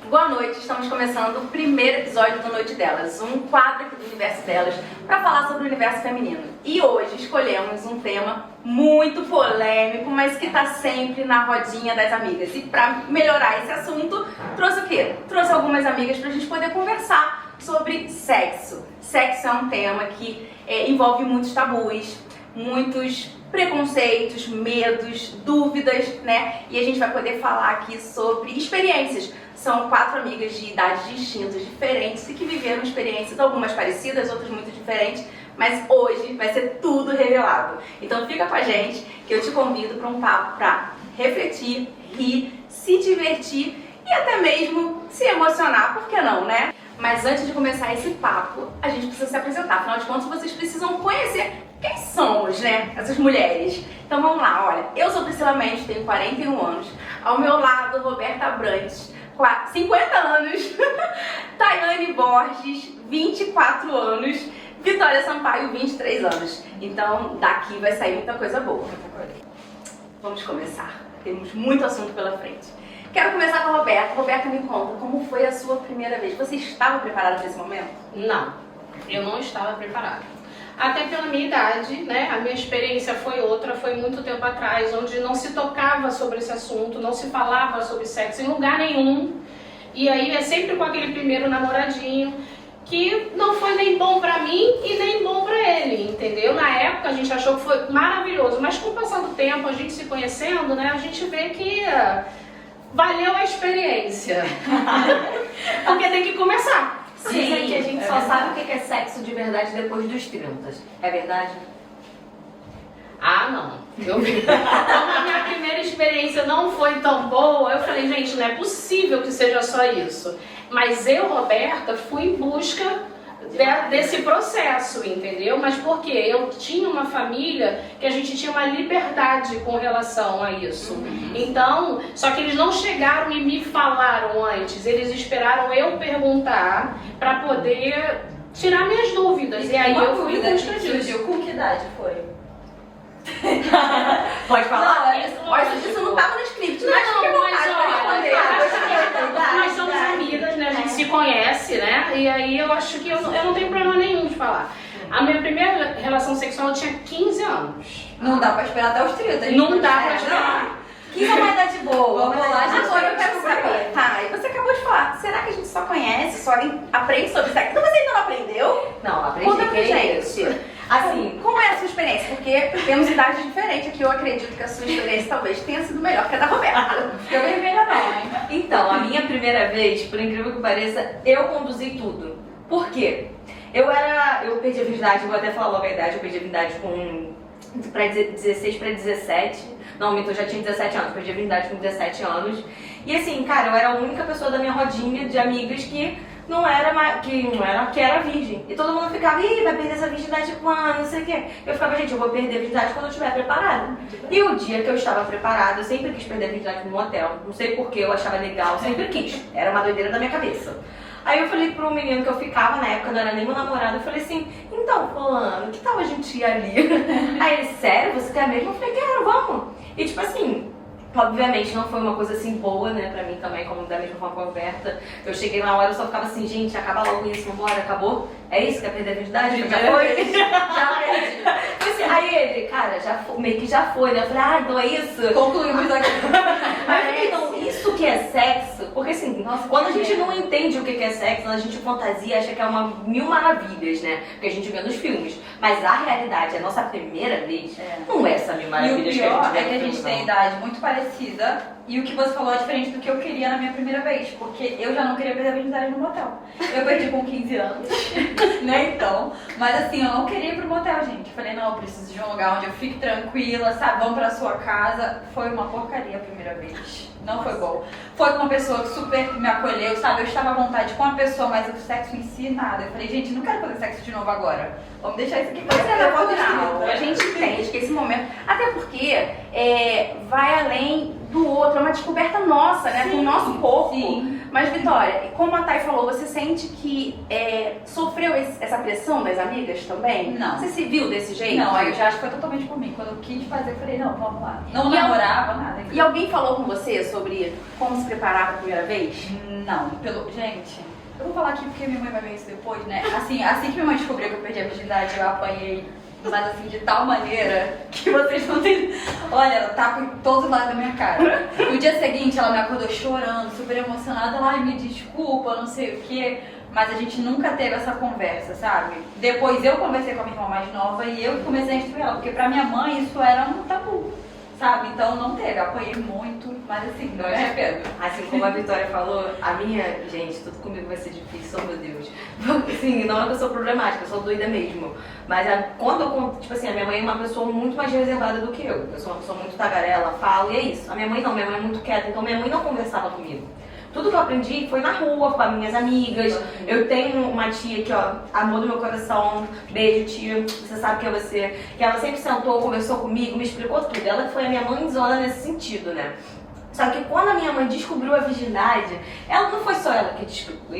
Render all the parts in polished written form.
Boa noite, estamos começando o primeiro episódio do Noite Delas, um quadro aqui do Universo Delas para falar sobre o universo feminino. E hoje escolhemos um tema muito polêmico, mas que está sempre na rodinha das amigas. E para melhorar esse assunto, trouxe o quê? Trouxe algumas amigas para a gente poder conversar sobre sexo. Sexo é um tema que envolve muitos tabus, muitos preconceitos, medos, dúvidas, né? E a gente vai poder falar aqui sobre experiências. São 4 amigas de idades distintas, diferentes, e que viveram experiências, algumas parecidas, outras muito diferentes, mas hoje vai ser tudo revelado. Então fica com a gente, que eu te convido para um papo para refletir, rir, se divertir e até mesmo se emocionar, por que não, né? Mas antes de começar esse papo, a gente precisa se apresentar. Afinal de contas, vocês precisam conhecer quem somos, né? Essas mulheres. Então vamos lá, olha. Eu sou Priscila Mendes, tenho 41 anos. Ao meu lado, Roberta Abrantes, 50 anos. Tayane Borges, 24 anos. Vitória Sampaio, 23 anos. Então daqui vai sair muita coisa boa. Vamos começar. Temos muito assunto pela frente. Quero começar com a Roberta. Roberta, me conta, como foi a sua primeira vez? Você estava preparada para esse momento? Não, eu não estava preparada. Até pela minha idade, né? A minha experiência foi outra, foi muito tempo atrás, onde não se tocava sobre esse assunto, não se falava sobre sexo em lugar nenhum. E aí é sempre com aquele primeiro namoradinho, que não foi nem bom pra mim e nem bom pra ele, entendeu? Na época a gente achou que foi maravilhoso, mas com o passar do tempo, a gente se conhecendo, né? A gente vê que valeu a experiência. Porque tem que começar. Dizem que a gente só sabe o que é sexo de verdade depois dos 30. É verdade? Ah, não. Como a minha primeira experiência não foi tão boa, eu falei, gente, não é possível que seja só isso. Mas eu, Roberta, fui em busca desse processo, entendeu? Mas por quê? Eu tinha uma família que a gente tinha uma liberdade com relação a isso. Então, só que eles não chegaram e me falaram antes, eles esperaram eu perguntar para poder tirar minhas dúvidas. E aí eu fui em busca disso. Com que idade foi? Pode falar? Isso não estava no script, mas fique à vontade para responder. Nós somos amigas, né? A gente se conhece, né? E aí eu acho que eu não tenho problema nenhum de falar. A minha primeira relação sexual eu tinha 15 anos. Não dá pra esperar até os 30. Não dá pra esperar. 15 é uma idade boa. Vamos lá, agora eu quero saber. Tá, e você acabou de falar, será que a gente só conhece, só aprende sobre sexo? Então você ainda não aprendeu? Não, aprendi. Conta pra gente. Assim, como é a sua experiência? Porque temos idades diferentes aqui, eu acredito que a sua experiência talvez tenha sido melhor que a da Roberta. eu vermelha não, hein? Então, a minha primeira vez, por incrível que pareça, eu conduzi tudo. Por quê? Eu perdi a virgindade, vou até falar logo a idade, eu perdi a virgindade com 16 para 17. Normalmente eu já tinha 17 anos, perdi a virgindade com 17 anos. E assim, cara, eu era a única pessoa da minha rodinha de amigas que era virgem. E todo mundo ficava, ih, vai perder essa virgindade quando, não sei o quê. Eu ficava, gente, eu vou perder a virgindade quando eu estiver preparada. E o dia que eu estava preparada, eu sempre quis perder a virgindade num hotel. Não sei porquê, eu achava legal, sempre quis. Era uma doideira da minha cabeça. Aí eu falei pro menino que eu ficava, na época não era nem meu namorado, eu falei assim, então, fulano, que tal a gente ir ali? Aí ele, sério, você quer mesmo? Eu falei, quero, vamos. E tipo assim, obviamente não foi uma coisa assim boa, né, pra mim também, como da mesma forma com a Roberta. Eu cheguei na hora, eu só ficava assim, gente, acaba logo isso, vambora, acabou? É isso? Quer perder a virgindade? Já foi? Já perdi. Aí ele, cara, já foi, meio que já foi, né? Eu falei, ah, então é isso? Concluímos aqui. Aí eu falei, então isso que é sexo? Porque assim, nossa, quando a gente não entende o que é sexo, quando a gente fantasia, acha que é uma mil maravilhas, né? Porque a gente vê nos filmes. Mas a realidade, a nossa primeira vez, não é essa mil maravilhas que a gente vê. É que a gente tem idade muito parecida. E o que você falou é diferente do que eu queria na minha primeira vez. Porque eu já não queria perder a virgindade no motel. Eu perdi com 15 anos, né, então. Mas assim, eu não queria ir pro motel, gente. Eu falei, não, eu preciso de um lugar onde eu fique tranquila, sabe? Vamos pra sua casa. Foi uma porcaria a primeira vez. Não foi bom. Foi com uma pessoa que super me acolheu, sabe? Eu estava à vontade com a pessoa, mas o sexo em si, nada. Eu falei, gente, não quero fazer sexo de novo agora. Vamos deixar isso aqui pra Mas é natural. A gente entende que esse momento... Até porque vai além do outro, é uma descoberta nossa, né? Com o nosso corpo. Sim. Mas, Vitória, como a Thay falou, você sente que sofreu essa pressão das amigas também? Não. Você se viu desse jeito? Não, aí eu já acho que foi totalmente por mim. Quando eu quis fazer, eu falei, não, vamos lá. Não E namorava, nada. E alguém falou com você sobre como se preparar para a primeira vez? Não, gente, eu vou falar aqui porque minha mãe vai ver isso depois, né? Assim que minha mãe descobriu que eu perdi a virgindade, eu apanhei, mas assim, de tal maneira que vocês não têm... Olha, ela tá com todos os lados da minha cara. No dia seguinte, ela me acordou chorando, super emocionada, ai, me desculpa, não sei o quê. Mas a gente nunca teve essa conversa, sabe? Depois eu conversei com a minha irmã mais nova e eu comecei a instruir ela, porque pra minha mãe isso era um tabu, sabe? Então não teve, eu apanhei muito, mas assim, não me arrependo. Assim como a Vitória falou, a minha, gente, tudo comigo vai ser difícil, oh meu Deus. Assim, não é que eu sou problemática, eu sou doida mesmo. Mas quando eu, tipo assim, a minha mãe é uma pessoa muito mais reservada do que eu. Eu sou uma pessoa muito tagarela, falo e é isso. A minha mãe não, minha mãe é muito quieta, então minha mãe não conversava comigo. Tudo que eu aprendi foi na rua, com as minhas amigas. Eu tenho uma tia que, ó, amor do meu coração, beijo tia, você sabe que é você. Que ela sempre sentou, conversou comigo, me explicou tudo. Ela foi a minha mãezona nesse sentido, né? Só que quando a minha mãe descobriu a virgindade, ela não foi só ela que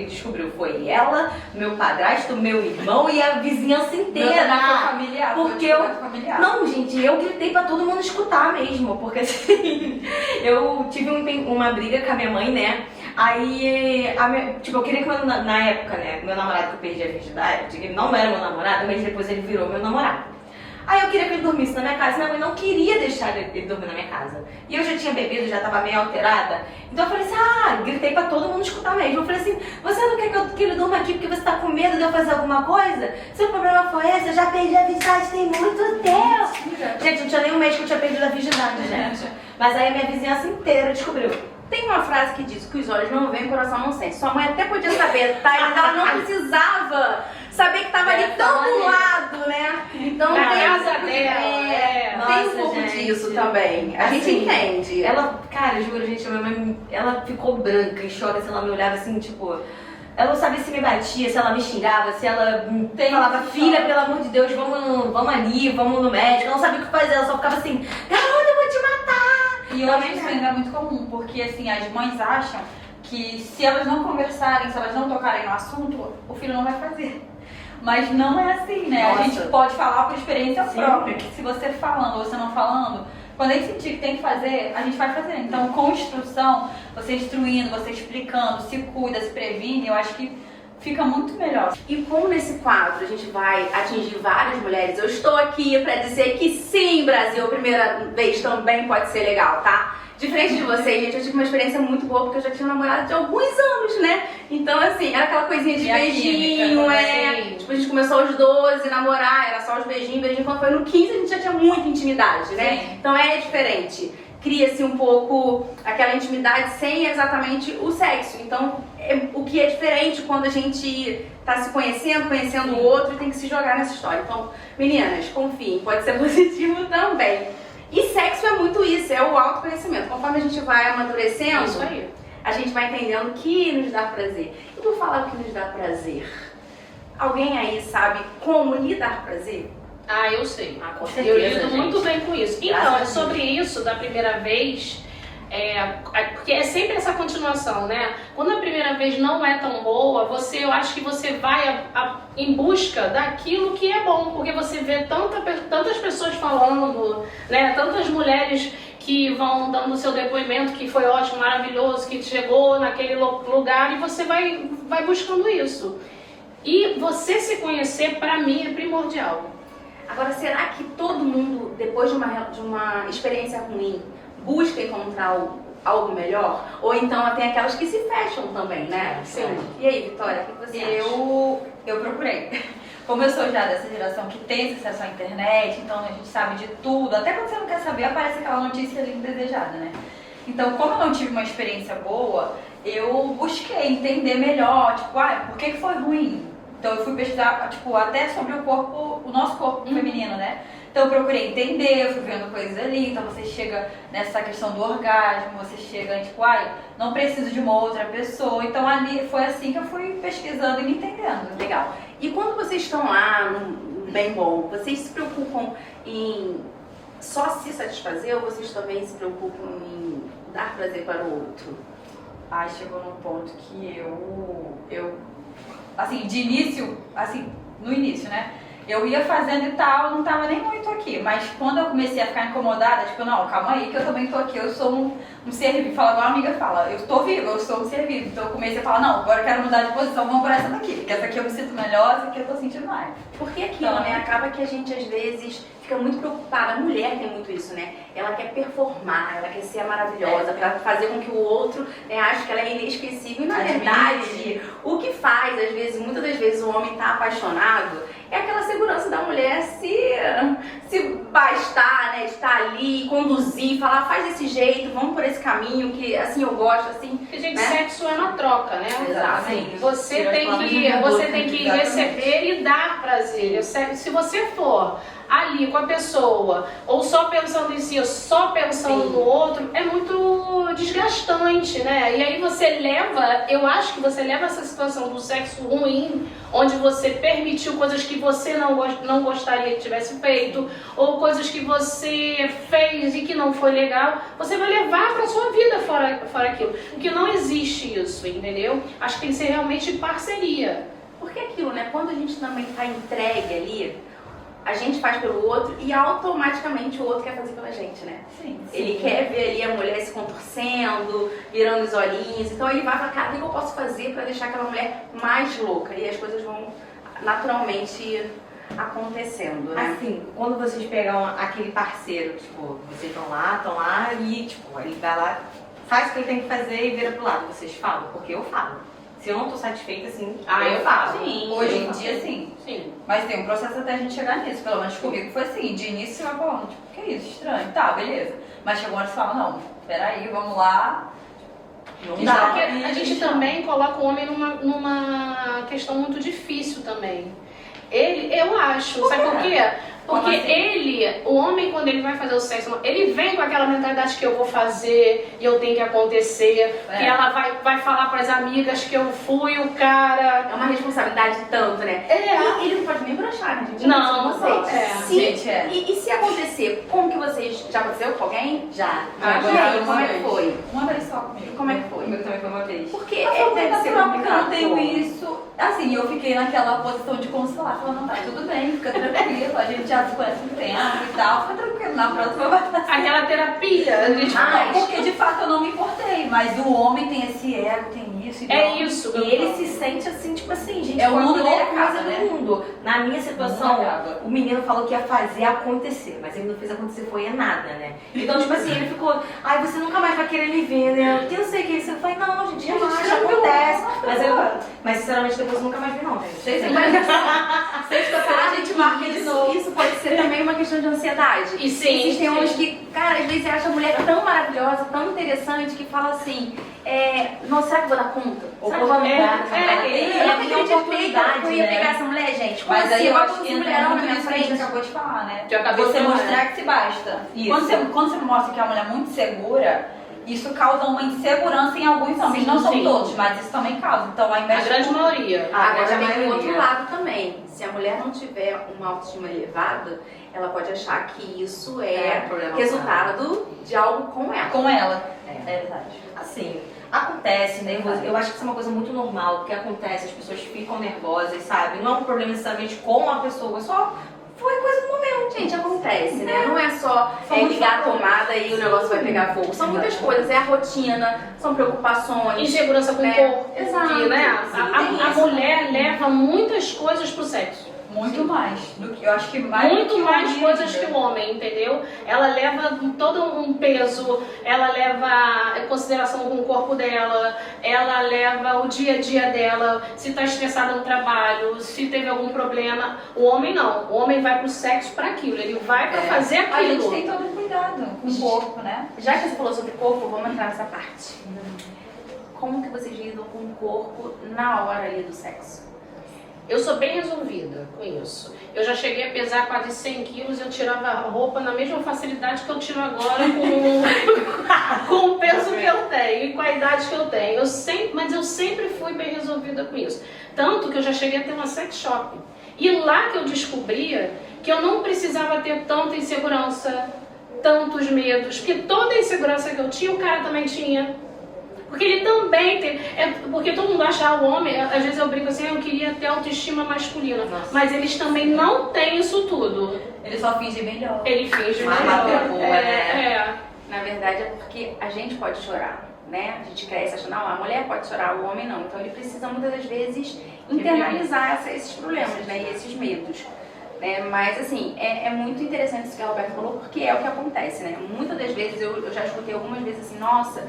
descobriu, foi ela, meu padrasto, meu irmão e a vizinhança inteira. Foi familiar, Porque foi familiar. Não, gente, eu gritei pra todo mundo escutar mesmo, porque assim, eu tive uma briga com a minha mãe, né? Aí, tipo, eu queria que na época, né, meu namorado que eu perdi a virgindade, ele não era meu namorado, mas depois ele virou meu namorado. Aí eu queria que ele dormisse na minha casa, minha mãe não queria deixar ele dormir na minha casa. E eu já tinha bebido, já tava meio alterada. Então eu falei assim, gritei pra todo mundo escutar mesmo. Eu falei assim, você não quer que ele durma aqui porque você tá com medo de eu fazer alguma coisa? Seu problema foi esse, eu já perdi a virgindade tem muito tempo. Gente, não tinha nem um mês que eu tinha perdido a virgindade, gente. Mas aí a minha vizinhança inteira descobriu. Tem uma frase que diz que os olhos não veem, o coração não sente. Sua mãe até podia saber, tá? Mas ela não precisava saber que tava ali tão do lado, né? Então Na tem casa um pouco dela, tem um pouco gente, disso também. A gente assim, entende. Ela, cara, juro, gente, a minha mãe, ela ficou branca e chora se ela me olhava assim, tipo... Ela não sabia se me batia, se ela me xingava, se ela falava, filha, pelo amor de Deus, vamos ali, vamos no médico. Ela não sabia o que fazer, ela só ficava assim, garota, eu vou te matar. E hoje isso ainda é muito comum, porque assim, as mães acham que se elas não conversarem, se elas não tocarem no assunto, o filho não vai fazer. Mas não é assim, né? Nossa. A gente pode falar por experiência Sim. própria, que se você falando ou você não falando, quando a gente sentir que tem que fazer, a gente vai fazer. Então, com instrução, você instruindo, você explicando, se cuida, se previne, eu acho que fica muito melhor. E como nesse quadro a gente vai atingir várias mulheres, eu estou aqui pra dizer que sim, Brasil, a primeira vez também pode ser legal, tá? Diferente de vocês, gente, eu tive uma experiência muito boa porque eu já tinha namorado de alguns anos, né? Então, assim, era aquela coisinha de E a beijinho, química, Tipo, a gente começou aos 12 a namorar, era só os beijinhos. Quando foi no 15 a gente já tinha muita intimidade, né? Sim. Então é diferente. Cria-se um pouco aquela intimidade sem exatamente o sexo. Então, o que é diferente quando a gente tá se conhecendo o outro e tem que se jogar nessa história. Então, meninas, confiem, pode ser positivo também. E sexo é muito isso, é o autoconhecimento. Conforme a gente vai amadurecendo, Isso aí. a gente vai entendendo o que nos dá prazer. E por falar o que nos dá prazer, alguém aí sabe como lhe dar prazer? Ah, eu sei. Com Eu certeza, lido gente. muito bem com isso. Graças a Então, Deus. sobre isso da primeira vez, porque é sempre essa continuação, né? Quando a primeira vez não é tão boa, eu acho que você vai em busca daquilo que é bom, porque você vê tantas pessoas falando, né? Tantas mulheres que vão dando o seu depoimento que foi ótimo, maravilhoso, que chegou naquele lugar e você vai buscando isso. E você se conhecer, pra mim, é primordial. Agora, será que todo mundo, depois de uma experiência ruim, busca encontrar algo melhor? Ou então tem aquelas que se fecham também, né? Sim. E aí, Vitória, o que você acha? Eu procurei. Como eu sou já dessa geração que tem acesso à internet, então a gente sabe de tudo. Até quando você não quer saber, aparece aquela notícia ali indesejada, né? Então, como eu não tive uma experiência boa, eu busquei entender melhor, tipo, por que foi ruim? Então eu fui pesquisar, tipo, até sobre o nosso corpo feminino, né? Então eu procurei entender, eu fui vendo coisas ali, então você chega nessa questão do orgasmo, você chega, tipo, não preciso de uma outra pessoa. Então ali foi assim que eu fui pesquisando e me entendendo. Legal. E quando vocês estão lá no bem bom, vocês se preocupam em só se satisfazer ou vocês também se preocupam em dar prazer para o outro? Aí chegou num ponto que eu assim, de início, assim, no início, né? Eu ia fazendo e tal, não tava nem muito aqui. Mas quando eu comecei a ficar incomodada, tipo, não, calma aí que eu também tô aqui, eu sou um ser vivo. Fala igual a amiga fala, eu tô viva, eu sou um ser vivo. Então eu comecei a falar, não, agora eu quero mudar de posição, vamos por essa daqui. Porque essa aqui eu me sinto melhor, essa aqui eu tô sentindo mais. Porque aquilo, Então, né? Acaba que a gente às vezes fica muito preocupada. A mulher tem muito isso, né? Ela quer performar, ela quer ser maravilhosa, pra fazer com que o outro, né, ache que ela é inesquecível. E na verdade, o que faz, às vezes, muitas das vezes o homem tá apaixonado é aquela segurança da mulher se bastar, né? De estar ali, conduzir, falar, faz desse jeito, vamos por esse caminho, que assim eu gosto, assim. Porque, gente, né? sexo é uma troca, né? Exatamente. Você tem que receber e dar prazer. Se você for ali com a pessoa, ou só pensando em si, ou só pensando no outro, é muito desgastante, né? E aí eu acho que você leva essa situação do sexo ruim, onde você permitiu coisas que você não gostaria que tivesse feito, ou coisas que você fez e que não foi legal, você vai levar pra sua vida fora aquilo. Porque não existe isso, entendeu? Acho que tem que ser realmente parceria. Porque aquilo, né? Quando a gente também tá entregue ali, a gente faz pelo outro e automaticamente o outro quer fazer pela gente, né? Sim. Ele quer ver ali a mulher se contorcendo, virando os olhinhos, então ele vai pra cá, o que eu posso fazer pra deixar aquela mulher mais louca? E as coisas vão naturalmente acontecendo, né? Assim, quando vocês pegam aquele parceiro, tipo, vocês estão lá e, tipo, ele vai lá, faz o que ele tem que fazer e vira pro lado. Vocês falam? Porque eu falo. Se eu não tô satisfeita, assim, eu falo. Sim, Hoje em dia, sim. Sim. Mas tem um processo até a gente chegar nisso. Pelo menos comigo foi assim. De início eu falava, tipo, que isso, estranho. Tá, beleza. Mas chegou uma hora e fala, não, peraí, vamos lá. Não Porque dá. a gente também coloca o homem numa questão muito difícil também. Eu acho, sabe por quê? Porque o homem, quando ele vai fazer o sexo, ele vem com aquela mentalidade que eu vou fazer e eu tenho que acontecer, que ela vai falar pras amigas que eu fui o cara. É uma responsabilidade tanto, né? E ele não pode nem broxar, né, gente? Não, vocês. E se acontecer, como que vocês... Já aconteceu com alguém? Já. E aí, como é que foi? Uma vez só comigo. Como é que foi? Comigo também foi uma vez. Porque Deve ser complicado. porque eu não tenho isso. Assim, eu fiquei naquela posição de consolar, falando, não, tá tudo bem, fica tranquilo, a gente já se conhece um tempo e tal, fica tranquilo, na próxima vai dar certo. Aquela terapia, a gente Não, porque de fato eu não me importei, mas o homem tem esse ego, tem isso e é tal. isso. E ele se sente assim, tipo assim, gente, É o foi a mundo pior dele acaba, coisa né? do mundo. Na minha situação, Mundo acaba. o menino falou que ia fazer acontecer, mas ele não fez acontecer, foi nada, né? Então, tipo assim, ele ficou, ai, você nunca mais vai querer me ver, né? Porque eu sei que isso. Eu falei, não, gente, relaxa, acontece. Mas sinceramente, depois eu nunca mais vi, não, gente. Sexta-feira a gente marca de novo. Isso pode ser também uma questão de ansiedade. E sim, Existem sim. homens que, cara, às vezes você acha a mulher tão maravilhosa, tão interessante, que fala assim, nossa, será que eu vou dar conta? Oportunidade. Eu não acreditei que eu ia pegar essa mulher, gente. Como Mas aí assim? eu Vai acho com que esse entra mulherão na muito minha nisso que a gente frente. acabou de falar, né? Que eu acabei de Você falar, mostrar né? que se basta. Isso. Quando você mostra que é uma mulher muito segura, isso causa uma insegurança em alguns homens. Não são sim. todos, mas isso também causa. Então, ao A invés grande maioria. Agora a já tem o maioria. outro lado também. Se a mulher não tiver uma autoestima elevada, ela pode achar que isso é problema resultado de algo com ela. com ela. É. É verdade. Assim, acontece, né? Eu acho que isso é uma coisa muito normal, porque acontece, as pessoas ficam nervosas, sabe? Não é um problema necessariamente com a pessoa, só foi coisa do momento. Gente, acontece, né? Não é só ligar a tomada e o negócio vai pegar fogo. São muitas coisas. É a rotina, são preocupações. Insegurança com o né? corpo. Exato. Né? Sim, A tem isso. mulher leva muitas coisas pro sexo. Muito mais. Do que, eu acho que mais do Muito que o mais homem coisas ainda. que o homem, entendeu? Ela leva todo um peso, ela leva em consideração com o corpo dela, ela leva o dia a dia dela, se tá estressada no trabalho, se teve algum problema. O homem não. O homem vai pro sexo pra aquilo, ele vai pra fazer A gente aquilo. tem todo um cuidado com o corpo, né? Já que você falou sobre corpo, vamos entrar nessa parte. Como que vocês lidam com o corpo na hora ali do sexo? Eu sou bem resolvida com isso. Eu já cheguei a pesar quase 100 quilos, eu tirava a roupa na mesma facilidade que eu tiro agora com o peso que eu tenho e com a idade que eu tenho. Mas eu sempre fui bem resolvida com isso. Tanto que eu já cheguei a ter uma sex shop. E lá que eu descobria que eu não precisava ter tanta insegurança tantos medos, porque toda a insegurança que eu tinha, o cara também tinha. Porque ele também tem. Porque todo mundo acha o homem, às vezes eu brinco assim, eu queria ter autoestima masculina. Nossa. Mas eles também não têm isso tudo. Ele só finge melhor. Ele finge Mais melhor. boa, né? Na verdade é porque a gente pode chorar, né? A gente cresce achando, não, a mulher pode chorar, o homem não. Então ele precisa muitas das vezes internalizar esses problemas, né? E esses medos. Mas assim, é muito interessante isso que a Roberta falou, porque é o que acontece, né? Muitas das vezes, eu já escutei algumas vezes assim, nossa,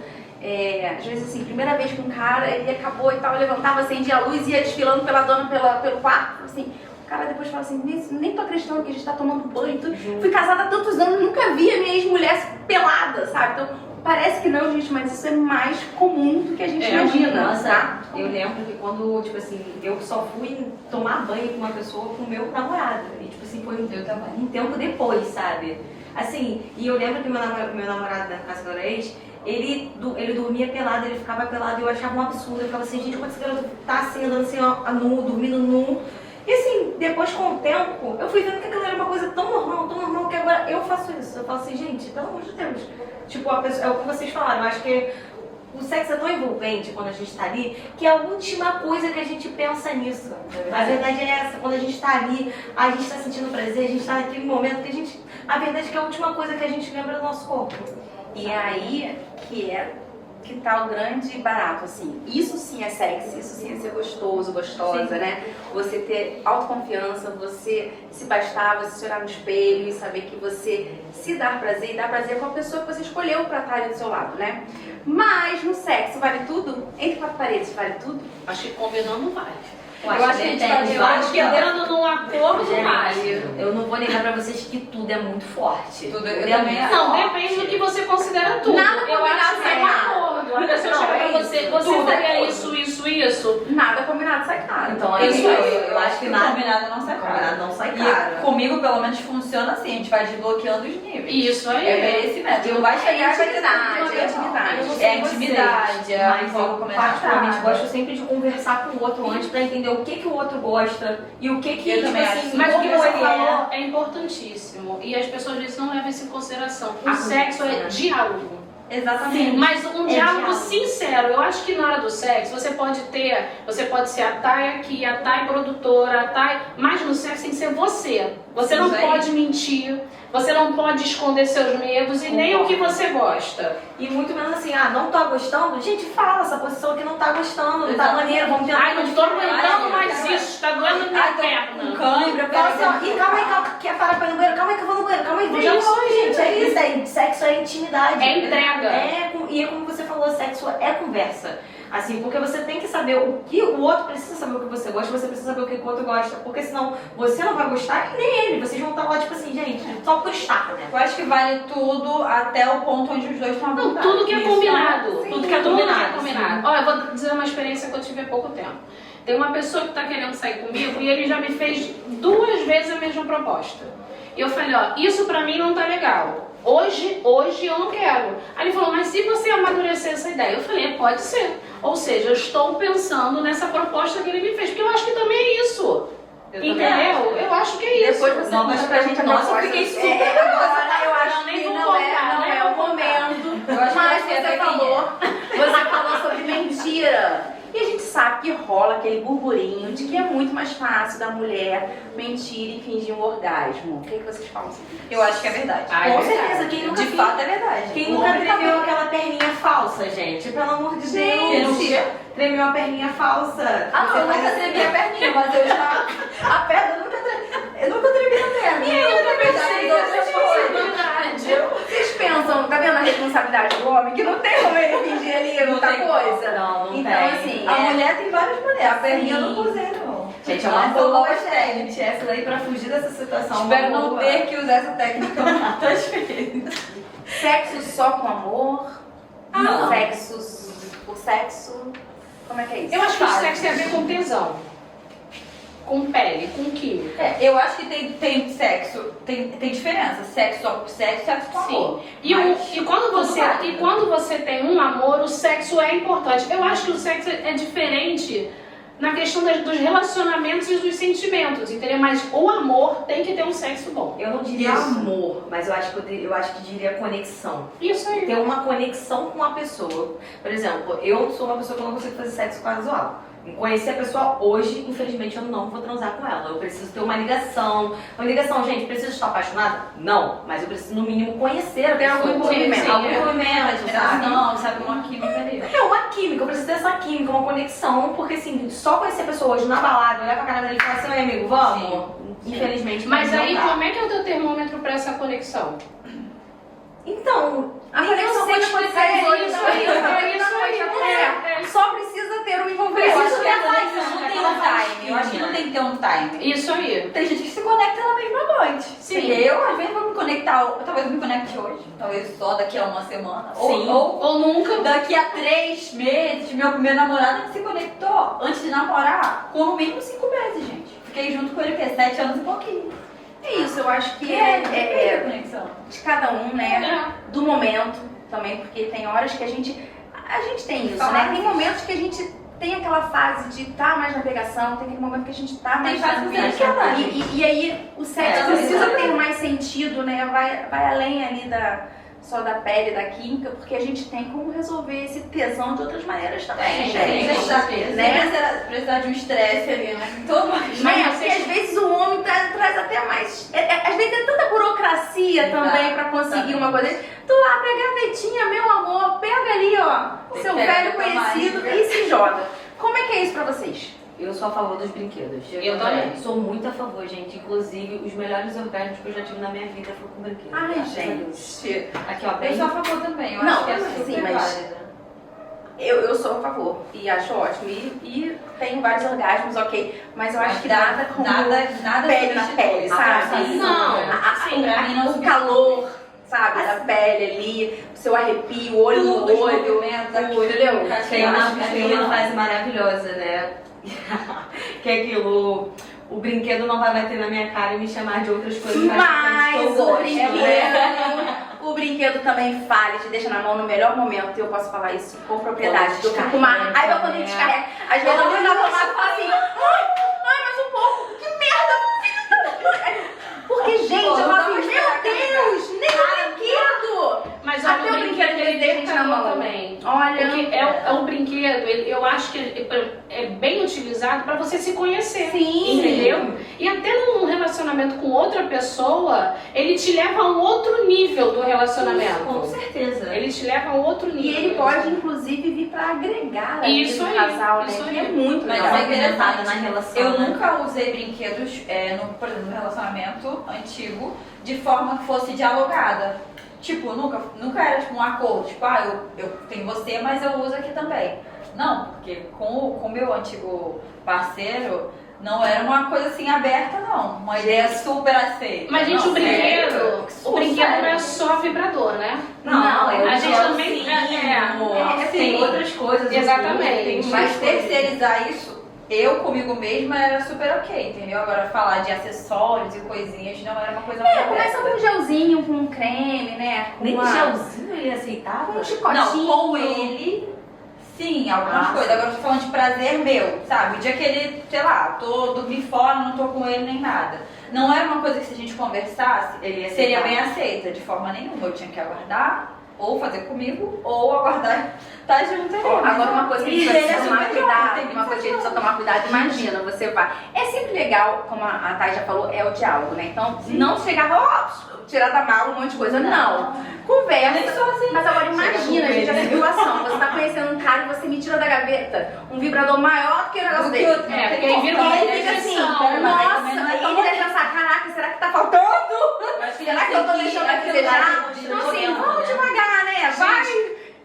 às vezes assim, primeira vez com um cara, ele acabou e tal, eu levantava, acendia a luz e ia desfilando pela dona, pelo quarto, assim. O cara depois fala assim, nem tô acreditando que a gente tá tomando banho, fui casada há tantos anos, nunca vi a minha ex-mulher pelada, sabe? Então, parece que não, gente, mas isso é mais comum do que a gente imagina, Nossa, tá? eu lembro que quando, tipo assim, eu só fui tomar banho com uma pessoa, com o meu namorado. E, tipo assim, foi um tempo depois, sabe? Assim, e eu lembro que meu namorado da casa da ex, ele dormia pelado, ele ficava pelado e eu achava um absurdo. Eu ficava assim, gente, quando esse garoto tá assim, andando assim, ó, nu, dormindo nu. E assim, depois com o tempo, eu fui vendo que aquilo era uma coisa tão normal, que agora eu faço isso. Eu falo assim, gente, pelo amor de Deus. Tipo, a pessoa, é o que vocês falaram, eu acho que o sexo é tão envolvente quando a gente tá ali, que é a última coisa que a gente pensa nisso. A verdade é essa, quando a gente tá ali, a gente tá sentindo prazer, a gente tá naquele momento que a gente... A verdade é que é a última coisa que a gente lembra do nosso corpo. E aí que tá o grande barato, assim. Isso sim é sexy, isso sim é ser gostoso, gostosa, Sim. né? Você ter autoconfiança, você se bastar, você se olhar no espelho e saber que você se dar prazer e dar prazer com a pessoa que você escolheu pra estar ali do seu lado, né? Mas no sexo vale tudo? Entre quatro paredes vale tudo? Acho que combinando vale. Eu acho que a gente vai Eu acho que entrando num acordo vale. eu não vou negar pra vocês que tudo é muito forte. Tudo, eu também acho. Não, depende do que você considera tudo. Nada Eu combinado acho que é um sai caro. acordo. A pessoa Não, chega é pra você, isso. você Tudo é faria coisa. isso. Nada combinado sai caro. Então, é Isso isso aí. aí. Eu acho que nada... Combinado não sai caro. Combinado não sai E caro. comigo, pelo menos, funciona assim, a gente vai desbloqueando os níveis. Isso aí. É merecimento. Não vai chegar e vai ter intimidade, tudo uma vez, não. intimidade. É intimidade, é Mas eu como particularmente gosto sempre de conversar com o outro antes pra entender o que o outro gosta e o que Eu tipo também assim, acho. Mas o que como você ele falou é importantíssimo. E as pessoas às vezes não levam isso em consideração. O sexo é diálogo. Exatamente. Mas um É diálogo diálogo. sincero. Eu acho que na hora do sexo você pode ser a Thay aqui, a Thay produtora, a Thay, mas no sexo tem que ser você. Você Sim, não isso aí. pode mentir, você não pode esconder seus medos e nem o que você gosta. E muito menos assim, não tá gostando? Gente, fala essa posição aqui não tá gostando, não tá Exatamente. maneiro, vamos tentar. Ai, não tô aguentando Ai, mais ai, isso, tá doendo minha perna. Cãibra, Fala assim, ó, e calma aí, quer parar pra ir no banheiro? Calma aí que eu vou no banheiro, calma aí, já Isso, foi, gente, é isso, sexo é intimidade. É entrega. E é como você falou, sexo é conversa. Assim, porque você tem que saber o que o outro precisa saber o que você gosta, você precisa saber o que o outro gosta, porque senão você não vai gostar e nem ele, vocês vão estar lá tipo assim, gente, só por estar, né? Eu acho que vale tudo até o ponto onde os dois estão à Não, vontade. tudo que é Isso. combinado. Sim, Tudo que é combinado, combinado. Olha, eu vou dizer uma experiência que eu tive há pouco tempo. Tem uma pessoa que tá querendo sair comigo e ele já me fez 2 vezes a mesma proposta. E eu falei, ó, isso pra mim não tá legal. Hoje eu não quero. Aí ele falou, mas se você amadurecer essa ideia? Eu falei, pode ser. Ou seja, eu estou pensando nessa proposta que ele me fez, porque eu acho que também é isso. Eu também Entendeu? acho. Eu acho que é isso. Depois você Não, mas conta pra gente a nossa, eu proposta. fiquei super Agora eu acho Eu nem que vou não contar, nem é o vou contar. momento. Eu acho que Mas vai ser até você falou sobre mentira. E a gente sabe que rola aquele burburinho de que é muito mais fácil da mulher mentir e fingir um orgasmo. O que vocês falam sobre isso? Eu acho que é verdade. Ah, é Com verdade. certeza, quem nunca De fato é verdade. Quem nunca tremeu aquela perninha falsa, gente? Pelo amor de Gente. Deus. Quem nunca tremeu a perninha falsa? Ah, não, Você eu nunca faz tremi a perninha, mas eu já... A perna eu nunca tremi. Eu nunca tremi a perna. E eu também sei, outras coisas. Verdade. Vocês pensam, tá vendo a responsabilidade do homem? Que não tem como ele fingir ali Não muita tem coisa. Não Então, tem. assim, A mulher tem várias mulheres. A perninha eu Sim. não usei, não. Gente, é uma boa gente. Essa daí pra fugir dessa situação. Espero uma não boa. ter que usar essa técnica muitas vezes. sexo só com amor? Não. O sexo, como é que é isso? Eu acho que o Fala. sexo tem a ver com tesão, com pele, com química. Eu acho que tem sexo, tem diferença. Sexo só por sexo, sexo com amor. E, Mas e quando você tem um amor, o sexo é importante. Eu acho que o sexo é diferente na questão dos relacionamentos e dos sentimentos, entendeu? Mas o amor tem que ter um sexo bom. Eu não diria Isso. amor, mas eu acho que diria conexão. Isso aí. Ter uma conexão com a pessoa. Por exemplo, eu sou uma pessoa que não consigo fazer sexo casual. Conhecer a pessoa hoje, infelizmente eu não vou transar com ela. Eu preciso ter uma ligação. Uma ligação, gente, preciso estar apaixonada? Não, mas eu preciso no mínimo conhecer a Ter pessoa. algum envolvimento. Algum envolvimento, sabe? Não, sabe, uma química ali. É uma química, eu preciso ter essa química, uma conexão, porque assim, só conhecer a pessoa hoje na balada, olhar pra cara dele e falar assim, oi amigo, vamos? Infelizmente, Mas não aí, dá. como é que é o teu termômetro pra essa conexão? Então, A conexão pode acontecer É hoje, isso não aí, é é isso aí. Só precisa ter um envolvimento. Preciso ter Ela não tem um time. Eu acho que não tem que ter um time. Isso aí. Tem gente que se conecta na mesma noite. Sim. Eu, às vezes, vou me conectar, talvez eu me conecte hoje, talvez só daqui a uma semana. Sim. Ou nunca. Daqui a 3 meses, meu primeiro namorado se conectou antes de namorar com no mínimo 5 meses, gente. Fiquei junto com ele, que 7 anos e pouquinho. É isso, eu acho que É é conexão. de cada um, né? Do momento também, porque tem horas que a gente tem isso, né? Tem momentos que a gente tem aquela fase de estar mais na pegação, tem aquele momento que a gente tá mais fase que na você não quer mais. e aí o sexo É, precisa é. ter mais sentido, né? Vai além ali só da pele, da química, porque a gente tem como resolver esse tesão de outras maneiras também, gente. Precisar de um estresse ali, né? Todo mundo. Né? Porque às vezes o homem traz até mais. Às vezes é tanta burocracia também pra conseguir uma coisa. Tu abre a gavetinha, meu amor, pega ali, ó, seu Pega velho pra conhecido mágica. e se joga. Como é que é isso pra vocês? eu sou a favor dos brinquedos. Eu também. Sou muito a favor, gente. Inclusive, os melhores orgasmos que eu já tive na minha vida foram com brinquedos. Ai, Graças a Deus. gente. Aqui, ó, Eu bem... sou a favor também, eu Não, acho que é mas super sim, mas- válida. Eu sou a favor e acho ótimo. E tenho vários orgasmos, ok. Mas eu acho que nada como nada pele na substitui. pele, Ah, sabe? sim, Não. sim, pra mim não O substitui. calor, sabe? Da pele ali, o seu arrepio, o olho Tudo, no os olho. movimentos, tudo, entendeu? Tem uma frase maravilhosa, né? Que é aquilo, o brinquedo não vai bater na minha cara e me chamar de outras coisas Mas que eu o gosto. brinquedo, o brinquedo também fale, te deixa na mão no melhor momento. E eu posso falar isso com propriedade. Quando Eu fico com uma descarrega, raiva quando ele né? descarrega. Às vezes eu ligo na tomada e falo assim, ai, mais um pouco. Que merda, filho da mãe. Porque, gente, eu falo assim, meu Deus, nem o brinquedo. Mas Até olha, o brinquedo ele deixa a gente na mão também. Olha, Porque é um brinquedo, eu acho que é bem utilizado pra você se conhecer. sim. Entendeu? E até num relacionamento com outra pessoa, ele te leva a um outro nível do relacionamento. Com certeza. Ele te leva a um outro E nível. ele pode, inclusive, vir pra agregar ali Isso no aí, casal, né? isso Que aí. é muito Mas legal. é interessante. na relação. Eu né? nunca usei brinquedos, por exemplo, no relacionamento antigo, de forma que fosse dialogada. Tipo, nunca era tipo um acordo, tipo, eu tenho você, mas eu uso aqui também. Não, porque com o meu antigo parceiro, não era uma coisa assim aberta, não. Uma ideia super aceita. Mas, gente, Não, o brinquedo, sério? o brinquedo Sério? não é só vibrador, né? Não, eu a gente gosto também- sim, sim. tem outras coisas. Exatamente. Tem Mas mais coisas. terceirizar isso, eu comigo mesma era super ok, entendeu? Agora falar de acessórios e coisinhas não era uma coisa muito Começa aberta. com um gelzinho, com um creme, né? Com Nem uma... gelzinho ele aceitava? Com um chicotinho. Não, com ele, sim, algumas Ah, coisas. Agora eu tô falando de prazer meu, sabe? O dia que ele, sei lá, tô dormi fora, não tô com ele nem nada. Não era uma coisa que se a gente conversasse, Ele ia seria aceitar. bem aceita, de forma nenhuma. Eu tinha que aguardar, ou fazer comigo, ou aguardar tá junto ali. Agora uma coisa que a gente E ele precisa é tomar super cuidado, jovem, tem uma coisa que a gente 27 precisa tomar cuidado, imagina, você vai. É sempre legal, como a Thay já falou, é o diálogo, né? Então, não chegar, tirar da mala um monte de coisa, não. Conversa. Nem sou assim. Mas agora imagina, gente, a situação. Você tá conhecendo um cara e você me tira da gaveta um vibrador maior do que o negócio Do que dele. o- É, porque aí vira E uma aí fica assim, depressão. nossa, Mas não é e tão ele deve pensar, caraca, será que tá faltando? Será que eu tô deixando a desejar? Então assim, vamos devagar, né? Vai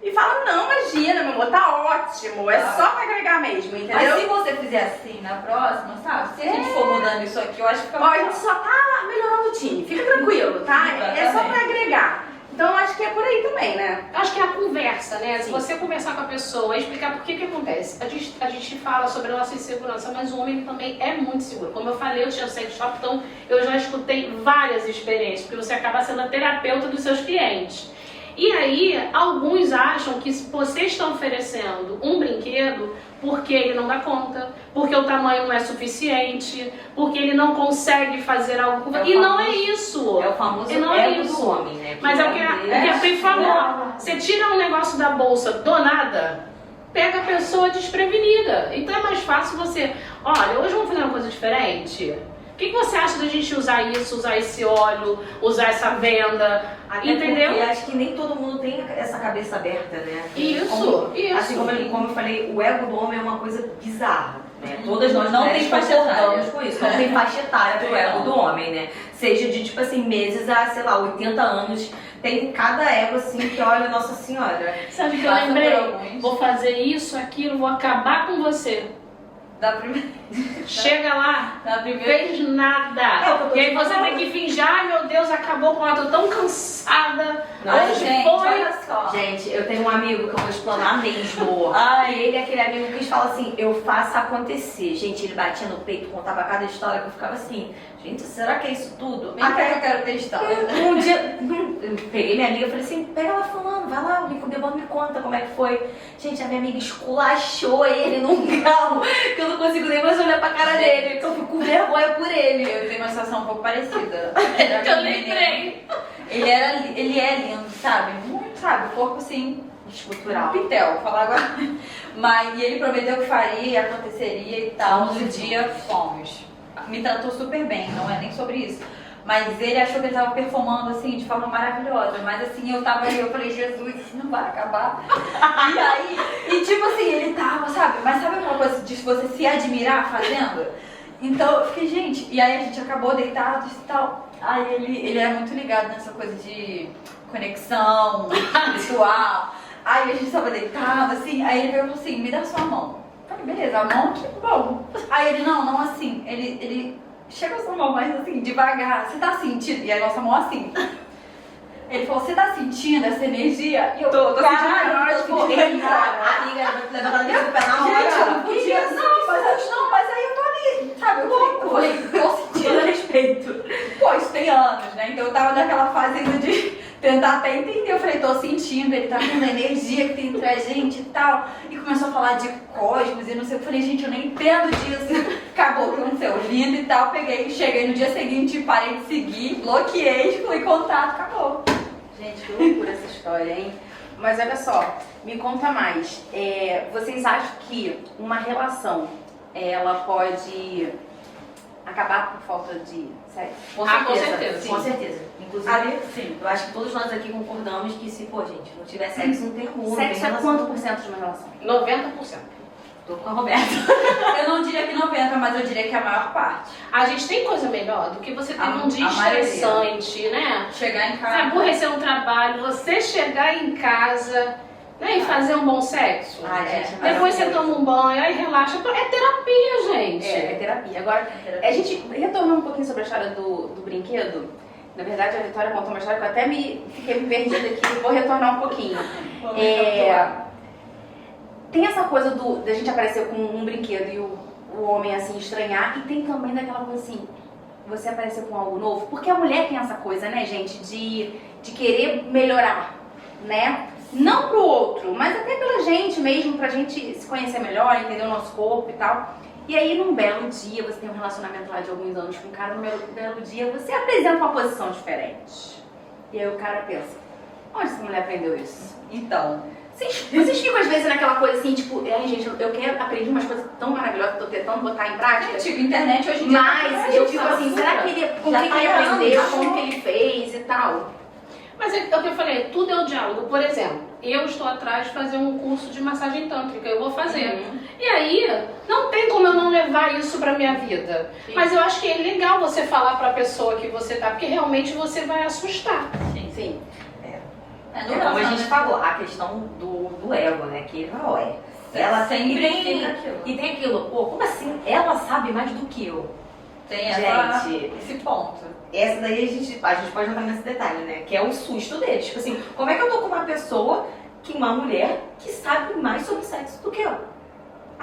e fala, não, imagina, meu amor, tá ótimo. É só pra agregar mesmo, Mas entendeu? se você fizer assim na próxima, sabe? Se a gente for mudando isso aqui, eu acho que fica Ó, a melhor. gente só tá melhorando o time, fica tranquilo, tá? É só pra agregar. Então eu acho que é por aí também, né? Acho que é a conversa, né? Se Sim. você conversar com a pessoa, explicar por que que acontece. A gente fala sobre a nossa insegurança, mas o homem ele também é muito seguro. Como eu falei, eu tinha sex shop, então eu já escutei várias experiências, porque você acaba sendo a terapeuta dos seus clientes. E aí, alguns acham que vocês estão oferecendo um brinquedo porque ele não dá conta, porque o tamanho não é suficiente, porque ele não consegue fazer algo. E não é isso. É o famoso E não é ego isso. do homem, né? Mas é o que a Pri falou. Você tira um negócio da bolsa do nada, pega a pessoa desprevenida. Então é mais fácil você... Olha, hoje vamos fazer uma coisa diferente? O que você acha da gente usar isso, usar esse óleo, usar essa venda? Até entendeu? Porque acho que nem todo mundo tem essa cabeça aberta, né? Isso. Assim como eu falei, o ego do homem é uma coisa bizarra, né? Todas nós Não mulheres tem faixa etária. concordamos com isso. Não tem faixa etária pro ego do homem, né? Seja de, tipo assim, meses a, sei lá, 80 anos. Tem cada ego, assim, que olha, Nossa Senhora. Sabe que eu Passa por lembrei? alguns. Vou fazer isso, aquilo, vou acabar com você. Da primeira. Chega lá, Da primeira. fez nada. É o que eu tô E aí te você falando. tem que fingir, ai meu Deus, acabou com ela, tô tão cansada. Ai, Hoje Gente, foi. olha só. Gente, eu tenho um amigo que eu vou explanar mesmo. Ai. E ele é aquele amigo que fala assim, eu faço acontecer. Gente, ele batia no peito, contava cada história que eu ficava assim, gente, será que é isso tudo? Vem cá que eu quero testar. Um dia, eu peguei minha amiga e falei assim, pega ela falando, vai lá, o Debora me conta como é que foi. Gente, a minha amiga esculachou ele num grau que eu não consigo nem mais olhar pra cara dele, que eu fico com vergonha por ele. Eu tenho uma situação um pouco parecida. Eu lembrei. Ele é lindo, sabe? Muito, sabe? O corpo assim, Escultural. pitel, falar agora. Mas e ele prometeu que faria, aconteceria e tal. No dia fomos. Me tratou super bem, não é nem sobre isso. Mas ele achou que ele tava performando assim de forma maravilhosa. Mas assim, eu tava aí, eu falei, Jesus, isso não vai acabar. E aí, e tipo assim, ele tava, sabe? Mas sabe aquela coisa de você se admirar fazendo? Então eu fiquei, gente, e aí a gente acabou deitados e tal. Aí ele é muito ligado nessa coisa de conexão, ritual. Aí a gente tava deitado, assim, aí ele veio e falou assim, me dá sua mão. Eu falei, beleza, a mão aqui, bom. Aí ele, não assim, ele chega a sua mão mais assim, devagar, você tá sentindo? E a nossa mão assim. Ele falou, você tá sentindo essa energia? E eu Tô sentindo caralho, na hora de correr, cara. Amiga, levantando o pé na hora. Gente, eu não podia, mas aí eu tô ali, sabe? Eu falei, tô sentindo. Com respeito. Pô, isso tem anos, né? Então eu tava naquela fase ainda de tentar até entender. Eu falei, tô sentindo, ele tá vendo a energia que tem entre a gente e tal. E começou a falar de cosmos e não sei. Eu falei, gente, eu nem entendo disso. Acabou, o que aconteceu? Lindo e tal. Peguei, cheguei no dia seguinte, parei de seguir, bloqueei, excluí contato, acabou. Gente, que loucura essa história, hein? Mas olha só, me conta mais. Vocês acham que uma relação, ela pode acabar por falta de sexo? Com certeza. Com certeza. Inclusive, Ali, sim. eu acho que todos nós aqui concordamos que se, pô, gente, não tiver sexo, não tem amor. Sexo é não tem quanto relação. por cento de uma relação? 90%. Tô com a Roberta. Eu não diria que 90, mas eu diria que a maior parte. A gente tem coisa melhor do que você ter um dia a maioria. estressante, né? Chegar em Você casa. aborrecer um trabalho, você chegar em casa, né, e fazer um bom sexo. Ai, gente, Depois você maravilhoso. toma um banho, aí relaxa. É terapia, gente. É terapia. Agora, a gente retornou um pouquinho sobre a história do brinquedo. Na verdade, a Vitória contou uma história que eu até fiquei me perdida aqui. Vou retornar um pouquinho. Tem essa coisa da gente aparecer com um brinquedo e o homem assim estranhar, e tem também daquela coisa assim, você aparecer com algo novo, porque a mulher tem essa coisa, né, gente, de querer melhorar, né? Não pro outro, mas até pela gente mesmo, pra gente se conhecer melhor, entender o nosso corpo e tal. E aí, num belo dia, você tem um relacionamento lá de alguns anos com um cara, num belo dia, você apresenta uma posição diferente. E aí o cara pensa, onde essa mulher aprendeu isso? Então, Vocês ficam às vezes naquela coisa assim, tipo, ai gente, eu quero aprender umas coisas tão maravilhosas, tô tentando botar em prática. tipo, internet hoje em dia. Mas eu fico assim, será que ele, com Já que tá ele errando, aprendeu, já como que ele fez e tal? Mas é o que eu falei, tudo é o diálogo. Por exemplo, eu estou atrás de fazer um curso de massagem tântrica, eu vou fazer. E aí, não tem como eu não levar isso pra minha vida. Sim. Mas eu acho que é legal você falar pra pessoa que você tá, porque realmente você vai assustar. Sim. É, Como a gente falou, a questão do ego, né? Que não é. Ela sempre tem. fica aquilo. E tem aquilo, pô, como assim? Ela sabe mais do que eu. Tem Gente, esse ponto. essa daí a gente pode entrar nesse detalhe, né? Que é o susto deles. Tipo assim, como é que eu tô com uma pessoa, uma mulher, que sabe mais sobre sexo do que eu?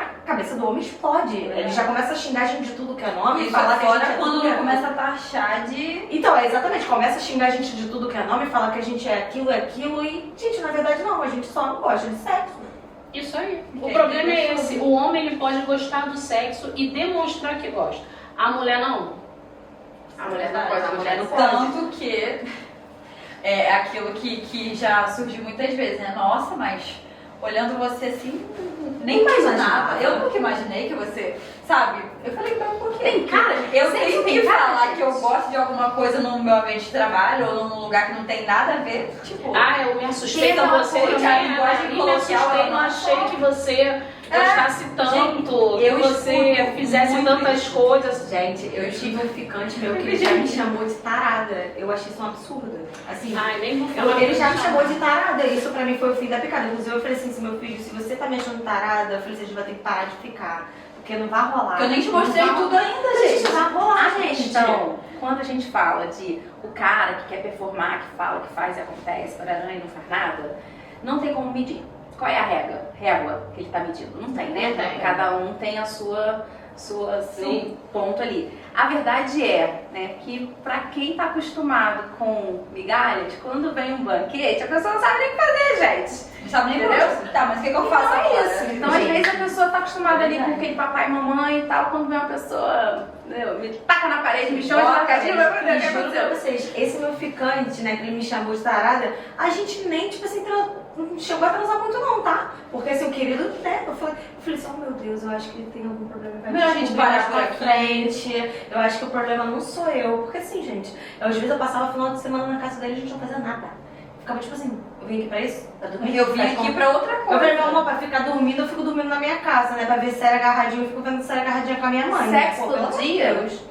a cabeça do homem explode. Ele já começa a xingar a gente de tudo que é nome, E falar que a fora gente é quando tudo que é começa a taxar de... Então, é exatamente, começa a xingar a gente de tudo que é nome, falar que a gente é aquilo e, gente, na verdade não, a gente só não gosta de sexo. Isso aí. O Entendi. problema é esse. O homem ele pode gostar do sexo e demonstrar que gosta. A mulher não. A mulher não pode, A mulher não pode. Tanto que é aquilo que já surgiu muitas vezes, né? Nossa, mas olhando você assim, nem imaginava. Eu nunca imaginei que você, sabe? Eu falei, mas por quê? Tem cara, Eu sexo tenho tem que cara, falar gente. que eu gosto de alguma coisa no meu ambiente de trabalho ou num lugar que não tem nada a ver, tipo... Ah, eu me assustei Tem com uma você. coisa, a linguagem me coloquial, assustei, ela não não achei só- que você gostasse tanto, que eu você escuto fizesse muito tantas isso. É. coisas. Gente, eu tive um ficante meu que ele já me chamou de tarada. Eu achei isso um absurdo. Assim, Ai, nem vou falar. ele já me chamou de tarada. Isso pra mim foi o fim da picada. Inclusive, eu falei assim, se meu filho, se você tá me achando tarada, eu falei, você vai ter que parar de ficar. Porque não vai rolar. Que eu nem te mostrei Não vai tudo ainda, rolar. gente. Não vai rolar, Ah, gente, então, quando a gente fala de o cara que quer performar, que fala, que faz e acontece, parará, e não faz nada, não tem como medir. Qual é a régua que ele tá medindo? Não tem, né? Não tem. Cada um tem a seu Sim. ponto ali. A verdade é, né, que pra quem tá acostumado com migalhas, quando vem um banquete, a pessoa não sabe nem o que fazer, gente. Não sabe nem Entendeu? por Tá, mas o que eu faço Então é agora? isso. Então, às vezes, a pessoa tá acostumada ali com Verdade. aquele papai e mamãe e tal, quando vem uma pessoa, entendeu, me taca na parede, me chama de Bota, lacadinho, vai fazer o que Juro pra aconteceu. vocês, esse meu ficante, né, que ele me chamou de tarada, a gente nem, tipo assim, não chegou a transar muito não, tá? Porque assim, o querido, né, eu falei assim, oh meu Deus, eu acho que ele tem algum problema. Vai Melhor a gente descobrir mais parar por pra aqui. frente. Eu acho que o problema não sou eu. Porque assim, gente, às vezes eu passava o final de semana na casa dele e a gente não fazia nada. Ficava tipo assim, eu vim aqui pra isso? Pra dormir? Eu vim Faz aqui como? pra outra Eu falei, meu coisa. amor, pra ficar dormindo, eu fico dormindo na minha casa, né? Pra ver série agarradinha, eu fico vendo série agarradinha com a minha mãe. Sexo Pô, todo pelo amor de dia? Deus.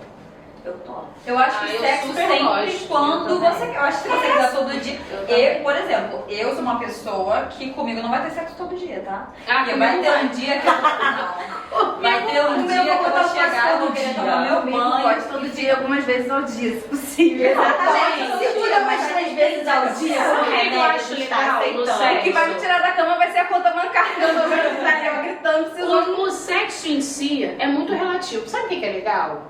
Eu tô. Eu acho Ah, que eu sexo super sempre gosto. quando Eu você quer. Eu acho que se você quiser todo dia. Eu também. Por exemplo, eu sou uma pessoa que comigo não vai ter sexo todo dia, tá? Ah, E comigo vai ter vai. um dia que eu não. Vai ter um O meu dia que eu botar vou o chegar e passo vou todo querer dia. tomar meu Comigo banho. pode todo dia, algumas vezes ao dia, se possível. Exatamente. Segura mais 3 vezes ao dia. Sabe o que eu remédio, acho está legal no aceitando. sexo? O que vai me tirar da cama vai ser a conta bancária. Eu tô vendo na cama gritando, precisando. O sexo em si é muito relativo. Sabe o que é legal?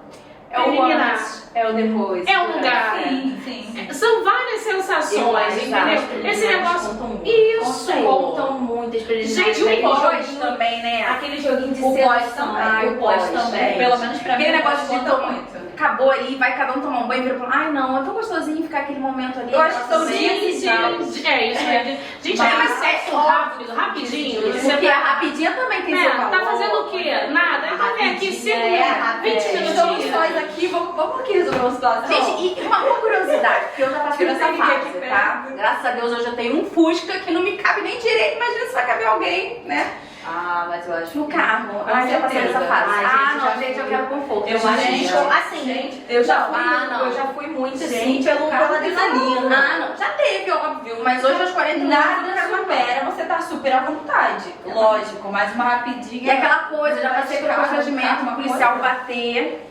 É o Preliminar. antes, é o depois. É o lugar. Sim, sim. São várias Eu sensações, acho, entendeu? Esse negócio. Contam muito. Isso! Contam muito as preliminares. Gente, o Aquele pós joguinho- também, né? Aquele joguinho de O pós sedução. também. Ai, O pós também. Pelo menos pra mim. Aquele o negócio de conta tomar. muito. Acabou ali, vai cada um tomar um banho e vira e fala, ai não, é tão gostosinho ficar aquele momento ali. Eu acho que aquela todo coisinha dia e tal. É isso aí. Gente, Mas aquele é sexo óbvio rápido, rapidinho. Você Porque tá- a rapidinha também tem né, seu valor. tá fazendo o quê? Nada. Então vem aqui 5 Rapidinha, minutos, 20 Estamos minutinhos. nós aqui, vamos aqui resolver uma situação. Gente, e uma curiosidade, porque eu já passei Eu nessa sei que aqui fase, perto. tá? Graças a Deus hoje eu tenho um Fusca que não me cabe nem direito, imagina se vai caber alguém, né? Ah, mas eu acho No carro. Com Ah, já passei certeza. nessa fase. Ai, Ah, gente, não, já gente, eu fui. quero conforto. Eu acho Gente, que assim, eu já fui, não. eu já fui muito Gente, assim pela carro adrenalina. Ah, não, já teve, óbvio, mas hoje aos 40 anos eu Nada não quero mais. supera você tá super à vontade. Lógico, mas uma rapidinha. E aquela coisa, já passei pelo Carro, constrangimento, uma o policial coisa. bater.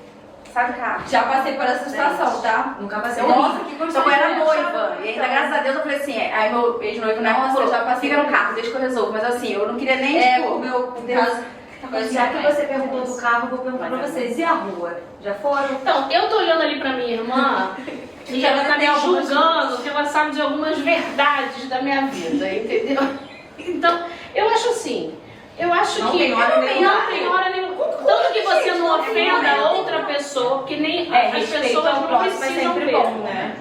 Sabe, cara? Já passei por essa situação, tá? Nunca passei Nossa, horrível. que eu era noiva. E ainda, graças a Deus, eu falei assim, aí meu ex-noivo na época Nossa, falou, eu já passei fica no por carro, deixa que eu resolvo. Mas assim, eu não queria nem, É, tipo, o meu Deus. caso. Já que você perguntou do carro, eu vou perguntar pra vocês. E a rua? Já foram? Então, eu tô olhando ali pra minha irmã e ela tá me julgando que ela sabe de algumas verdades da minha vida, entendeu? Então, eu acho assim, eu acho Não que tem hora nenhuma. não tem hora nenhuma. Tanto que você não ofenda outra pessoa, porque nem as respeito pessoas ao não próximo é precisam sempre ver. bom, né?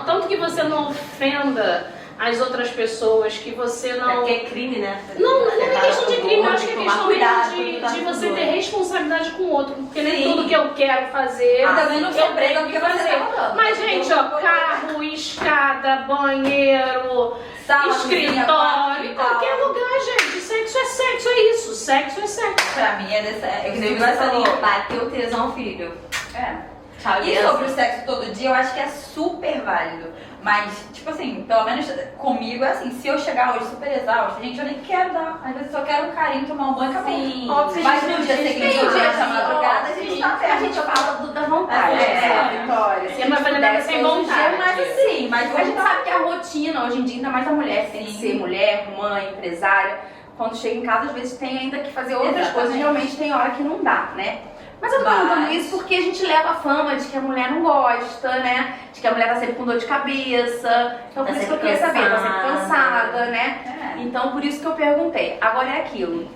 Tanto que você não ofenda as outras pessoas, que você É não... porque é crime, né? Não é questão de crime, eu acho que é Tomar questão cuidado mesmo com o que tá de você fazendo. ter responsabilidade com o outro, porque nem Sim. tudo que eu quero fazer, Eu também não eu sou presa tenho porque que você fazer. tá mandando. Mas, gente, ó, carro, escada, banheiro, Sala, escritório, quarto e tal. qualquer lugar, gente. Sexo é isso. Sexo é sexo. Pra mim é dessa. É que Eu nem sigo você essa falou, linha. bateu o tesão, filho. É. Tchau, E sobre o sexo todo dia, eu acho que é super válido. Mas, tipo assim, pelo menos comigo é assim, se eu chegar hoje super exausta, gente, eu nem quero dar. Às vezes eu só quero um carinho, tomar um banho, acabou. Sim. Óbvio, mas no dia seguinte, no dia da madrugada, a gente tá A perto. gente fala da vontade, É, né, Vitória? Você não vai fazer nada sem vontade. Mas assim, mas A gente sabe que a rotina, hoje em dia, ainda mais a mulher, tem que Sim. ser mulher, mãe, empresária. quando chega em casa, às vezes tem ainda que fazer outras Exatamente. coisas, realmente tem hora que não dá, né? Mas eu tô perguntando isso porque a gente leva a fama de que a mulher não gosta, né? De que a mulher tá sempre com dor de cabeça. Então, por isso que eu queria saber, tá sempre cansada, né? Então, por isso que eu perguntei. Agora é aquilo.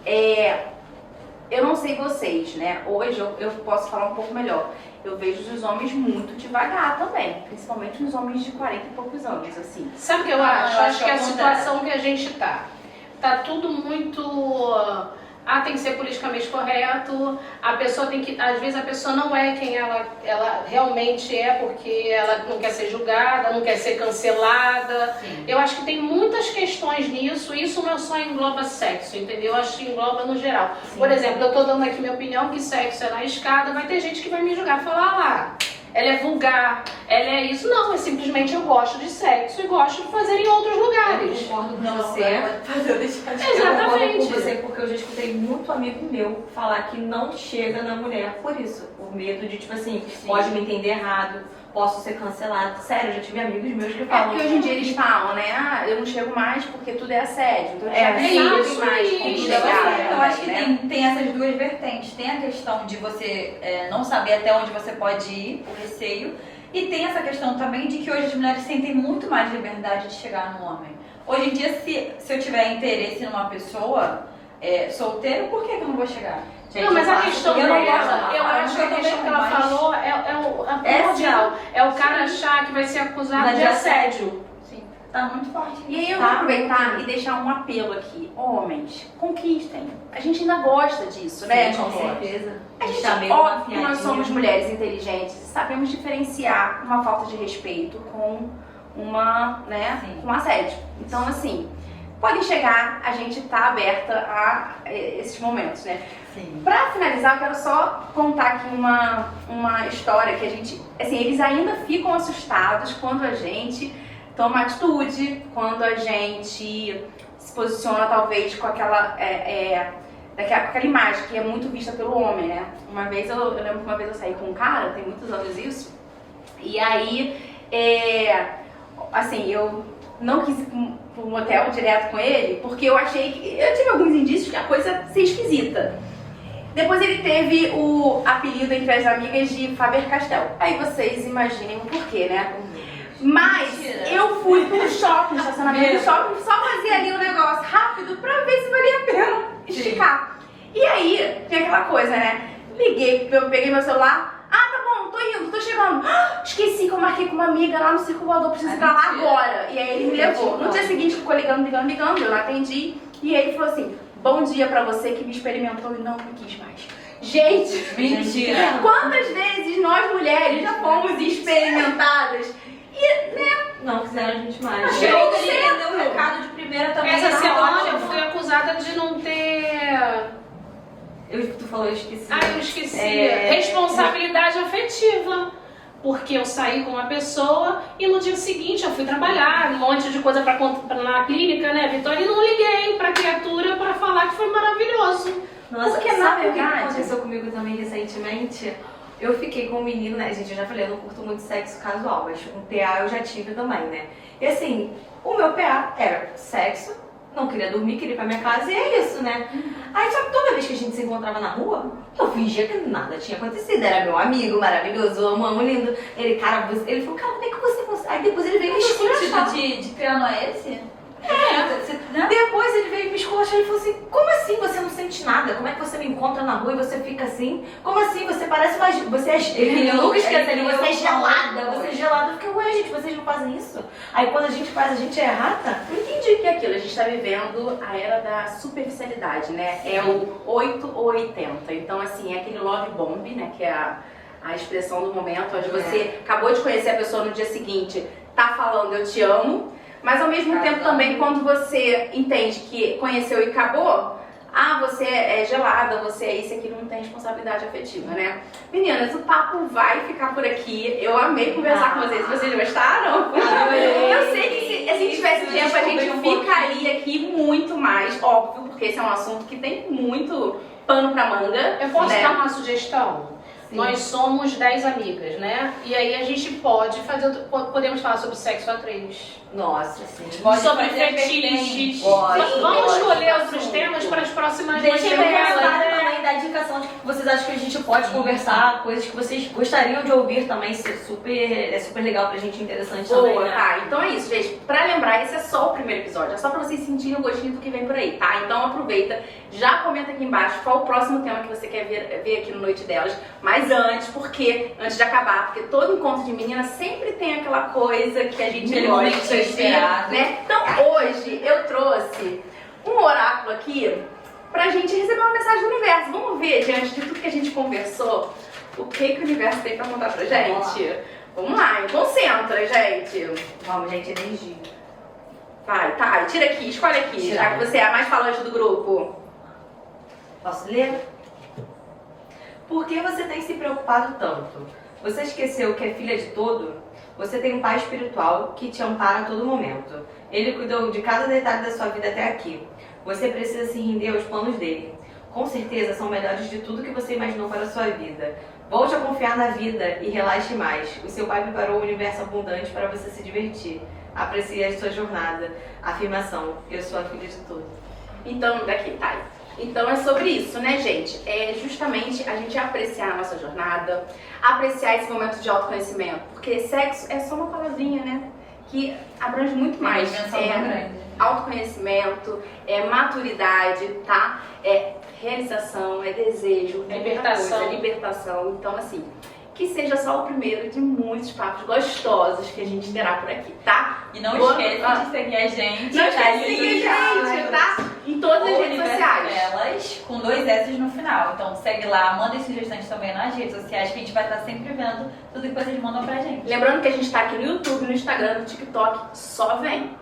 Eu não sei vocês, né? Hoje eu posso falar um pouco melhor. Eu vejo os homens muito devagar também. Principalmente os homens de 40 e poucos anos, assim. Sabe o que eu acho? Eu acho que é a ao situação que a gente tá. Tá tudo muito... tem que ser politicamente correto, a pessoa tem que... Às vezes a pessoa não é quem ela realmente é, porque ela não quer ser julgada, não quer ser cancelada. Sim. Eu acho que tem muitas questões nisso, e isso não só engloba sexo, entendeu? Eu acho que engloba no geral. Sim. Por exemplo, eu tô dando aqui minha opinião que sexo é na escada, vai ter gente que vai me julgar, falar lá, ela é vulgar, ela é isso. Não, é simplesmente eu gosto de sexo e gosto de fazer em outros Eu lugares. concordo com Não, você. Exatamente. Eu concordo com você porque eu já escutei muito amigo meu falar que não chega na mulher por isso. O medo de, tipo assim, pode me entender errado, posso ser cancelado. Sério, eu já tive amigos meus que falam. Porque hoje em dia eles falam, né? Eu não chego mais porque tudo é assédio. Então É, eles já sabem isso, mais como isso. chegar. Eu acho que né? tem essas duas vertentes. Tem a questão de você não saber até onde você pode ir, o receio. E tem essa questão também de que hoje as mulheres sentem muito mais liberdade de chegar no homem. Hoje em dia, se eu tiver interesse numa pessoa solteira, por que eu não vou chegar? Gente, Não, mas eu a acho questão que dela, eu não eu acho que a questão que ela falou é primordial. É o cara achar que vai ser acusado de assédio. Sim, tá muito forte. E aí eu vou aproveitar e deixar um apelo aqui. Homens, conquistem. A gente ainda gosta disso, né? Com certeza. A gente, Chamei óbvio uma que nós fiadinha. somos mulheres inteligentes, sabemos diferenciar uma falta de respeito com uma, né, Sim. com assédio. Então, assim, podem chegar, a gente tá aberta a esses momentos, né? Sim. Pra finalizar, eu quero só contar aqui uma história que a gente, assim, eles ainda ficam assustados quando a gente toma atitude, quando a gente se posiciona talvez com aquela aquela imagem que é muito vista pelo homem, né? Eu lembro que uma vez eu saí com um cara, tem muitos anos isso, e aí, assim, eu não quis ir para um motel direto com ele, porque eu achei que, eu tive alguns indícios que a coisa ia ser esquisita. Depois ele teve o apelido entre as amigas de Faber-Castell. Aí vocês imaginem o porquê, né? Mas Mentira. eu fui pro shopping, estacionamento do shopping, só fazer ali um negócio rápido pra ver se valia a pena esticar. E aí, tem aquela coisa, né? Eu peguei meu celular, tá bom, tô indo, tô chegando. Esqueci que eu marquei com uma amiga lá no circulador, preciso ir pra lá mentira. agora. E aí ele me levou. No dia seguinte ficou ligando, eu não atendi. E ele falou assim, bom dia pra você que me experimentou e não me quis mais. Gente, Mentira. quantas vezes nós mulheres já fomos experimentadas e, né, Não quiseram a gente mais. Achei Eu que queria entender o recado de primeira também. Essa tá semana ótimo. eu fui acusada de não ter... Tu falou, eu esqueci. Eu esqueci. Responsabilidade afetiva. Porque eu saí com uma pessoa e no dia seguinte eu fui trabalhar, um monte de coisa na clínica, né, Vitória? E não liguei pra criatura pra falar que foi maravilhoso. Nossa, Porque, na sabe o que verdade- aconteceu comigo também recentemente? Eu fiquei com um menino, né? Gente, eu já falei, eu não curto muito sexo casual, mas um PA eu já tive também, né? E assim, o meu PA era sexo, não queria dormir, queria ir pra minha casa e é isso, né? Aí, só que toda vez que a gente se encontrava na rua, eu fingia que nada tinha acontecido. Era meu amigo, maravilhoso, amo, lindo. Ele falou, cara, como é que você consegue? Aí depois ele veio me O esculachar. sentido de criar não é esse? Depois ele veio me esculachar e falou assim, como assim você não sente nada? Como é que você me encontra na rua e você fica assim? Como assim? Você parece mais... Ele nunca esquece, ele, você é gelada, você é gelada. Eu fiquei, ué, gente, vocês não fazem isso? Aí quando a gente faz, a gente é errata? eu entendi que é aquilo, a gente tá vivendo a era da superficialidade, né? É o 8 ou 80. Então, assim, é aquele love bomb, né? Que é a expressão do momento, onde você acabou de conhecer a pessoa no dia seguinte, tá falando eu te amo, mas ao mesmo tempo também quando você entende que conheceu e acabou, você é gelada, você é isso, aquilo, não tem responsabilidade afetiva, né? Meninas, o papo vai ficar por aqui. Eu amei conversar com vocês. Vocês gostaram? Eu sei que se a gente tivesse tempo, a gente ficaria aqui muito mais, óbvio, porque esse é um assunto que tem muito pano pra manga. Eu posso né? dar uma sugestão? Nós somos 10 amigas, né? E aí a gente podemos falar sobre sexo a 3. Nossa, sim. Pode Sobre fazer fetiches. Pode, Vamos pode. escolher outros temas para as próximas Deixa eu conversas. pensar também da indicação de que vocês acham que a gente pode conversar, coisas que vocês gostariam de ouvir também, é super legal pra gente, interessante também, Boa, né? tá? Então é isso, gente. Pra lembrar, esse é só o primeiro episódio. É só pra vocês sentirem o gostinho do que vem por aí, tá? Então aproveita, já comenta aqui embaixo qual o próximo tema que você quer ver aqui no Noite Delas. Mas antes de acabar, porque todo encontro de menina sempre tem aquela coisa que a gente Aquele gosta momento de, esperado. né? Então hoje eu trouxe um oráculo aqui pra gente receber uma mensagem do universo. Vamos ver, diante de tudo que a gente conversou, o que o universo tem pra contar pra gente? Vamos lá, concentra, gente. Vamos, gente, energia. Vai, tá, tira aqui, escolhe aqui, já que você é a mais falante do grupo. Posso ler? Por que você tem se preocupado tanto? Você esqueceu que é filha de todo? Você tem um pai espiritual que te ampara a todo momento. Ele cuidou de cada detalhe da sua vida até aqui. Você precisa se render aos planos dele. Com certeza são melhores de tudo que você imaginou para a sua vida. Volte a confiar na vida e relaxe mais. O seu pai preparou um universo abundante para você se divertir. Aprecie a sua jornada. Afirmação: eu sou a filha de todo. Então, daqui, tá. Então é sobre isso, né, gente? É justamente a gente apreciar a nossa jornada, apreciar esse momento de autoconhecimento. Porque sexo é só uma palavrinha, né? Que abrange muito mais. Uma dimensão tão grande. Autoconhecimento, é maturidade, tá? É realização, é desejo, é muita Libertação. coisa, é libertação. Então, assim, que seja só o primeiro de muitos papos gostosos que a gente terá por aqui, tá? E não Boa- esqueça de seguir a gente. Não esquece de ali, seguir a gente, tá? Em todas as o redes Universo sociais. Delas, com 2 S no final. Então segue lá, mandem sugestões também nas redes sociais, que a gente vai estar sempre vendo tudo que vocês mandam pra gente. Lembrando que a gente tá aqui no YouTube, no Instagram, no TikTok, só vem.